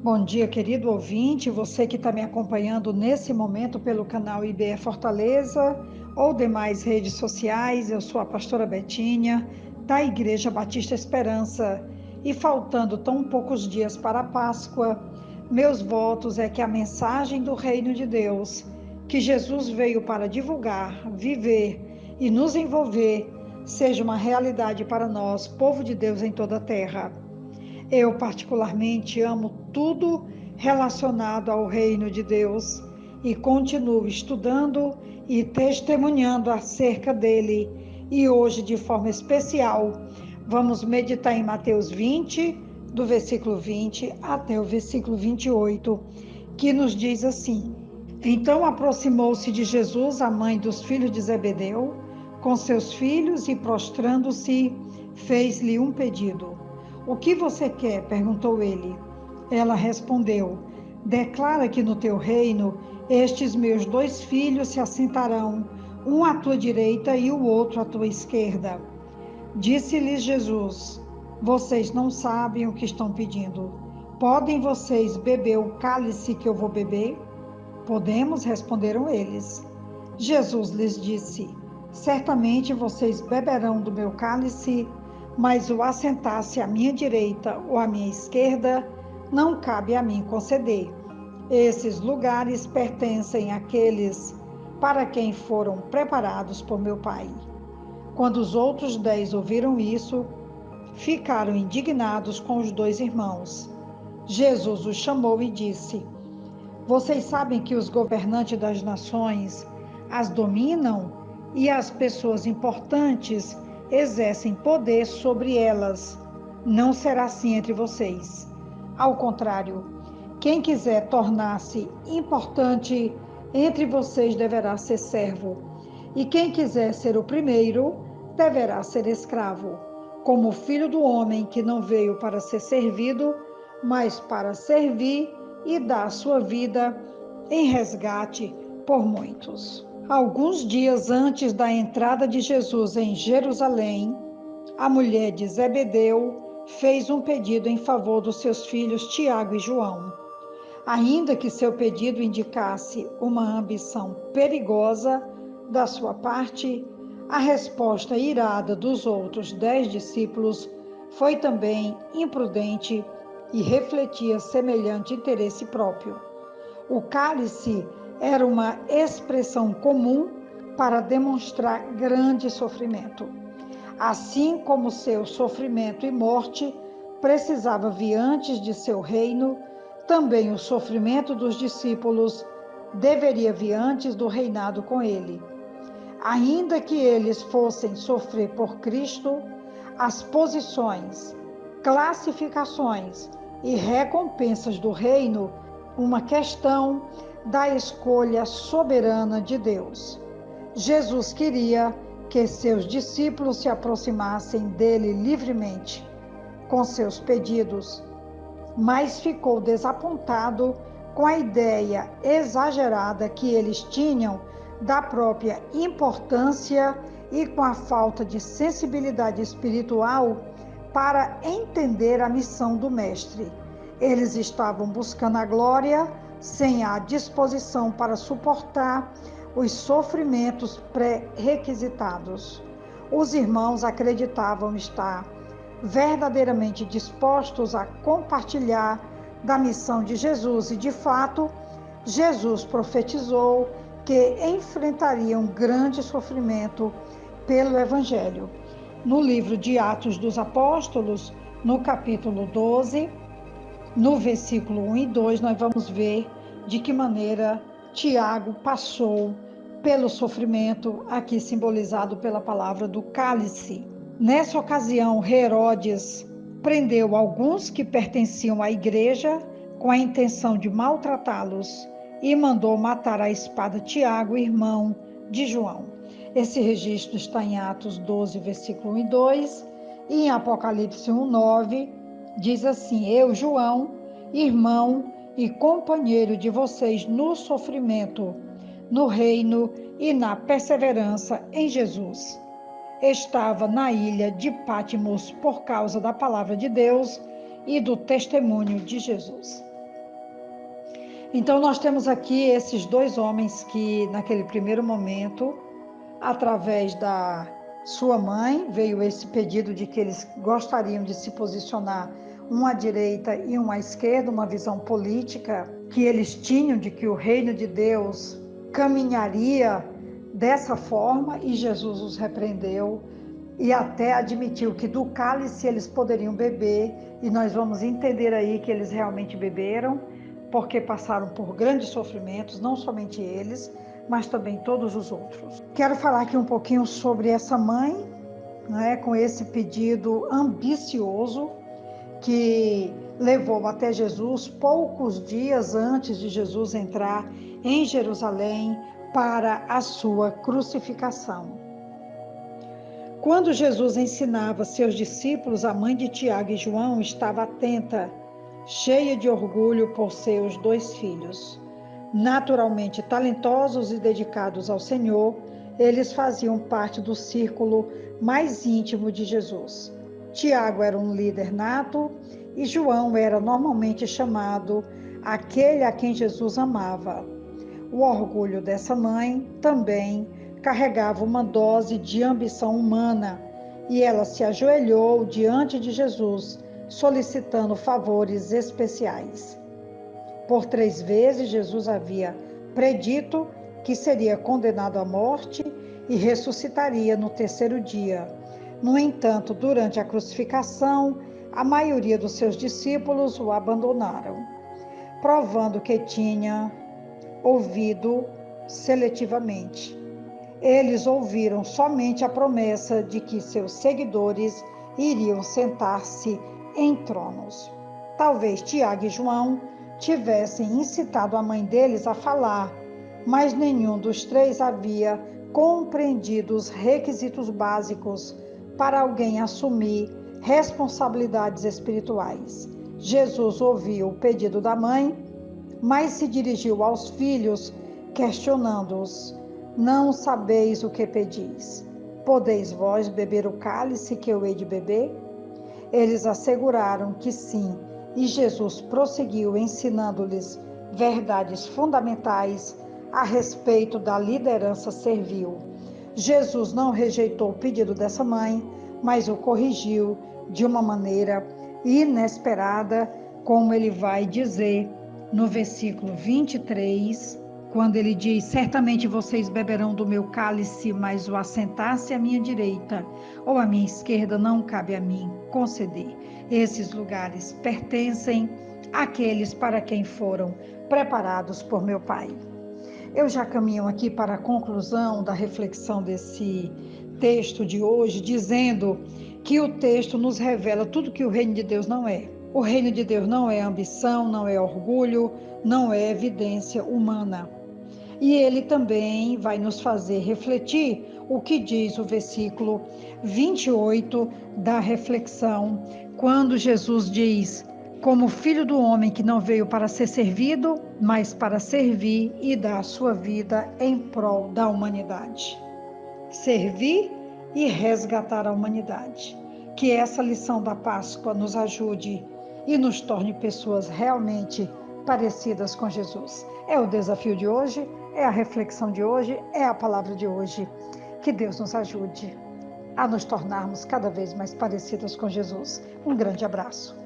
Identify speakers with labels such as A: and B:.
A: Bom dia, querido ouvinte, você que está me acompanhando nesse momento pelo canal IBE Fortaleza ou demais redes sociais. Eu sou a pastora Betinha, da Igreja Batista Esperança, e faltando tão poucos dias para a Páscoa, meus votos é que a mensagem do Reino de Deus, que Jesus veio para divulgar, viver e nos envolver, seja uma realidade para nós, povo de Deus em toda a terra. Eu particularmente amo tudo relacionado ao reino de Deus e continuo estudando e testemunhando acerca dele. E hoje, de forma especial, vamos meditar em Mateus 20, do versículo 20 até o versículo 28, que nos diz assim: Então aproximou-se de Jesus a mãe dos filhos de Zebedeu com seus filhos e, prostrando-se, fez-lhe um pedido. O que você quer? Perguntou ele. Ela respondeu: Declara que no teu reino estes meus 2 filhos se assentarão, um à tua direita e o outro à tua esquerda. Disse-lhes Jesus: Vocês não sabem o que estão pedindo. Podem vocês beber o cálice que eu vou beber? Podemos, responderam eles. Jesus lhes disse: Certamente vocês beberão do meu cálice, mas o assentar-se à minha direita ou à minha esquerda não cabe a mim conceder. Esses lugares pertencem àqueles para quem foram preparados por meu Pai. Quando os outros 10 ouviram isso, ficaram indignados com os 2 irmãos. Jesus os chamou e disse: Vocês sabem que os governantes das nações as dominam e as pessoas importantes exercem poder sobre elas. Não será assim entre vocês. Ao contrário, quem quiser tornar-se importante entre vocês deverá ser servo, e quem quiser ser o primeiro deverá ser escravo, como o Filho do Homem, que não veio para ser servido, mas para servir e dar sua vida em resgate por muitos. Alguns dias antes da entrada de Jesus em Jerusalém, a mulher de Zebedeu fez um pedido em favor dos seus filhos Tiago e João. Ainda que seu pedido indicasse uma ambição perigosa da sua parte, a resposta irada dos outros 10 discípulos foi também imprudente e refletia semelhante interesse próprio. O cálice era uma expressão comum para demonstrar grande sofrimento. Assim como seu sofrimento e morte precisava vir antes de seu reino, também o sofrimento dos discípulos deveria vir antes do reinado com ele. Ainda que eles fossem sofrer por Cristo, as posições, classificações e recompensas do reino, uma questão da escolha soberana de Deus. Jesus queria que seus discípulos se aproximassem dele livremente com seus pedidos, mas ficou desapontado com a ideia exagerada que eles tinham da própria importância e com a falta de sensibilidade espiritual para entender a missão do Mestre. Eles estavam buscando a glória sem a disposição para suportar os sofrimentos pré-requisitados. Os irmãos acreditavam estar verdadeiramente dispostos a compartilhar da missão de Jesus e, de fato, Jesus profetizou que enfrentariam grande sofrimento pelo Evangelho. No livro de Atos dos Apóstolos, no capítulo 12, no versículo 1 e 2, nós vamos ver de que maneira Tiago passou pelo sofrimento, aqui simbolizado pela palavra do cálice. Nessa ocasião, Herodes prendeu alguns que pertenciam à igreja com a intenção de maltratá-los e mandou matar à espada Tiago, irmão de João. Esse registro está em Atos 12, versículo 1 e 2, e em Apocalipse 1, 9, diz assim: Eu, João, irmão e companheiro de vocês no sofrimento, no reino e na perseverança em Jesus. Estava na ilha de Patmos por causa da palavra de Deus e do testemunho de Jesus. Então nós temos aqui esses dois homens que naquele primeiro momento, através da sua mãe, veio esse pedido de que eles gostariam de se posicionar um à direita e um à esquerda, uma visão política que eles tinham de que o reino de Deus caminharia dessa forma, e Jesus os repreendeu e até admitiu que do cálice eles poderiam beber, e nós vamos entender aí que eles realmente beberam, porque passaram por grandes sofrimentos, não somente eles, mas também todos os outros. Quero falar aqui um pouquinho sobre essa mãe, né, com esse pedido ambicioso que levou até Jesus poucos dias antes de Jesus entrar em Jerusalém para a sua crucificação. Quando Jesus ensinava seus discípulos, a mãe de Tiago e João estava atenta, cheia de orgulho por seus dois filhos. Naturalmente talentosos e dedicados ao Senhor, eles faziam parte do círculo mais íntimo de Jesus. Tiago era um líder nato e João era normalmente chamado aquele a quem Jesus amava. O orgulho dessa mãe também carregava uma dose de ambição humana, e ela se ajoelhou diante de Jesus, solicitando favores especiais. Por 3 vezes, Jesus havia predito que seria condenado à morte e ressuscitaria no 3º dia. No entanto, durante a crucificação, a maioria dos seus discípulos o abandonaram, provando que tinha ouvido seletivamente. Eles ouviram somente a promessa de que seus seguidores iriam sentar-se em tronos. Talvez Tiago e João tivessem incitado a mãe deles a falar, mas nenhum dos 3 havia compreendido os requisitos básicos para alguém assumir responsabilidades espirituais. Jesus ouviu o pedido da mãe, mas se dirigiu aos filhos, questionando-os: não sabeis o que pedis? Podeis vós beber o cálice que eu hei de beber? Eles asseguraram que sim, e Jesus prosseguiu ensinando-lhes verdades fundamentais a respeito da liderança servil. Jesus não rejeitou o pedido dessa mãe, mas o corrigiu de uma maneira inesperada, como ele vai dizer no versículo 23, quando ele diz: certamente vocês beberão do meu cálice, mas o assentar-se à minha direita ou à minha esquerda não cabe a mim conceder. Esses lugares pertencem àqueles para quem foram preparados por meu Pai. Eu já caminho aqui para a conclusão da reflexão desse texto de hoje, dizendo que o texto nos revela tudo que o reino de Deus não é. O reino de Deus não é ambição, não é orgulho, não é evidência humana. E ele também vai nos fazer refletir o que diz o versículo 28 da reflexão, quando Jesus diz: como filho do homem que não veio para ser servido, mas para servir e dar a sua vida em prol da humanidade. Servir e resgatar a humanidade. Que essa lição da Páscoa nos ajude e nos torne pessoas realmente parecidas com Jesus. É o desafio de hoje, é a reflexão de hoje, é a palavra de hoje. Que Deus nos ajude a nos tornarmos cada vez mais parecidas com Jesus. Um grande abraço.